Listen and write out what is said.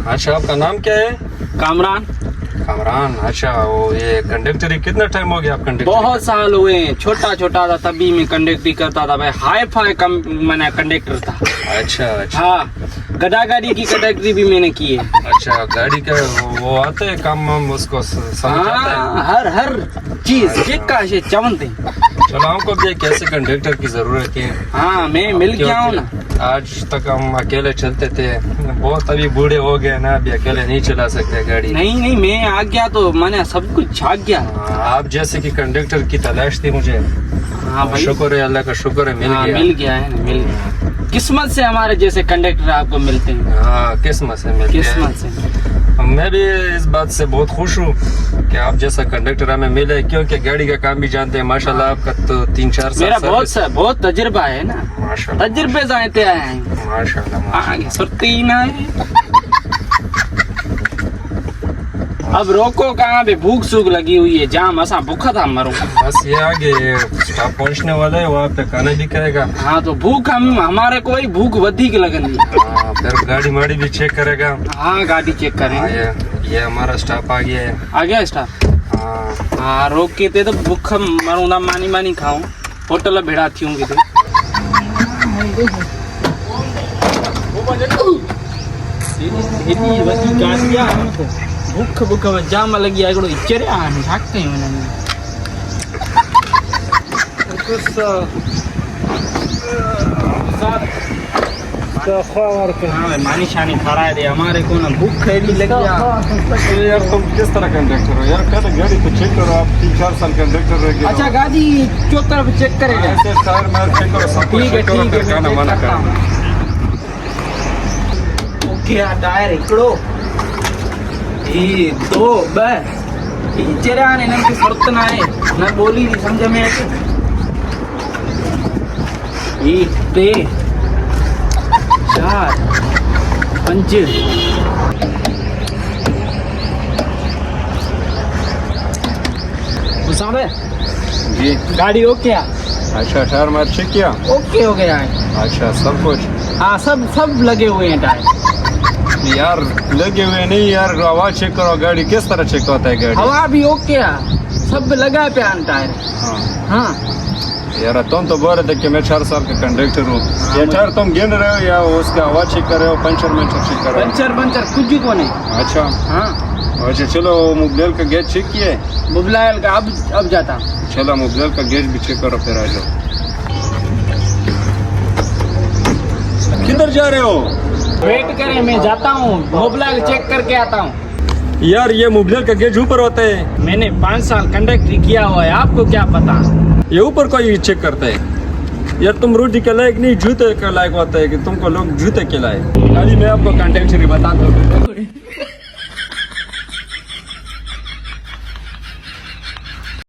अच्छा, आपका नाम क्या है? कामरान। कामरान। अच्छा, वो ये कंडक्टरी कितना टाइम हो गया आप कंडक्टर? बहुत साल हुए हैं, छोटा छोटा था तभी मैं कंडक्टरी करता था भाई, हाई फाई कम मैंने कंडक्टर था। अच्छा अच्छा। हाँ, गधा गाड़ी की कंडक्टरी भी मैंने की है। अच्छा, गाड़ी का वो आते हैं काम वाम उसको समझ आता है? हाँ, हर चीज चिक्का से चवनते। चलो, हमको भी एक ऐसे कंडक्टर की जरूरत है। हाँ, मैं मिल गया हूँ ना। आज तक हम अकेले चलते थे, बहुत अभी बूढ़े हो गए ना, अभी अकेले नहीं चला सकते गाड़ी। नहीं, मैं आ गया तो मैंने सब कुछ छाक गया। आप जैसे कि कंडक्टर की तलाश थी मुझे। हाँ भाई, शुक्र है, अल्लाह का शुक्र है, मिल गया। मिल गया है ना, मिल गया। किस्मत से हमारे जैसे कंडक्टर आपको मिलते हैं। हाँ, किस्मत से मिल गया। किस्मत से। मैं भी इस बात से बहुत खुश हूँ कि आप जैसा कंडक्टर हमें मिले, क्योंकि गाड़ी का काम भी जानते हैं। माशाल्लाह, आपका तो 3-4 साल मेरा बहुत तजुर्बा है ना। माशाल्लाह, तजुर्बे जाते आए हैं। माशाल्लाह। आगे सुरती ना है। अब रोको कहाँ पे, भूख सूख लगी हुई है, जाम असा भूखा था मरूं। बस ये आगे स्टॉप पहुंचने वाला है, वहाँ पे खाना भी करेगा। हाँ, तो भूख हमारे कोई भूख वधिक लगनी। हाँ, फिर गाड़ी माड़ी भी चेक करेगा। हाँ, गाड़ी चेक करें। हाँ, ये हमारा स्टॉप आ गया है। आ गया स्टाफ। हाँ, हाँ, रोक के थे तो भूख मरूं ना, मानी खाऊं, होटल भेड़ा थी हूँ किते। भूख जाम लगी है, एकड़ो इचरे आने भागते हैं मैंने। हाँ, मानी शानी खड़ा दे हमारे को ना, भूख एडी लगी है। यार तुम किस तरह कंडक्टर हो यार? कहते गाड़ी तो चेक करो, आप 3-4 साल कंडक्टर रह गए। अच्छा, गाड़ी चो तरफ चेक करेगा। ऐसे टायर मार चेक करो, सब कुछ चेक करो, फिर खाना मना करो। ओके, टायर हिकिड़ो ही दो ब इचरे आने इनखे फर्क ना आहे, न बोली नहीं समझ में अचे। ही 3 4 5 उसामे जी, गाड़ी ओके है। अच्छा, टायर मार चेक किया? ओके हो गया है। अच्छा, सब कुछ? हाँ, सब लगे हुए हैं टायर। यार लगे हुए नहीं यार, आवाज चेक करो, गाड़ी किस तरह चेक होता है गाड़ी? हवा भी ओके है, सब लगा है पे टायर। हाँ हाँ, यार, तुम तो बोल रहे थे कि मैं 4 साल का कंडक्टर हूँ। ये टायर तुम गिन रहे हो या उसका आवाज चेक कर रहे हो, पंचर चेक कर रहे हो? पंचर कुछ को नहीं। अच्छा हाँ, अच्छा, चलो मोबाइल का गेज चेक किए? मोबाइल का अब जाता। चलो मोबाइल का गेज भी चेक करो, फिर आ जाओ। किधर जा रहे हो? वेट करें, मैं जाता हूँ, मोबाइल चेक करके आता हूँ। यार, ये मोबाइल का गेज ऊपर होता है। मैंने 5 साल कंडक्टरी किया हुआ है, आपको क्या पता? ये ऊपर कोई चेक करता है? यार, तुम रोटी के लायक नहीं, जूते के लायक होता है कि तुमको लोग जूते के लायक। गाड़ी में आपको कंडक्टरी बता दो।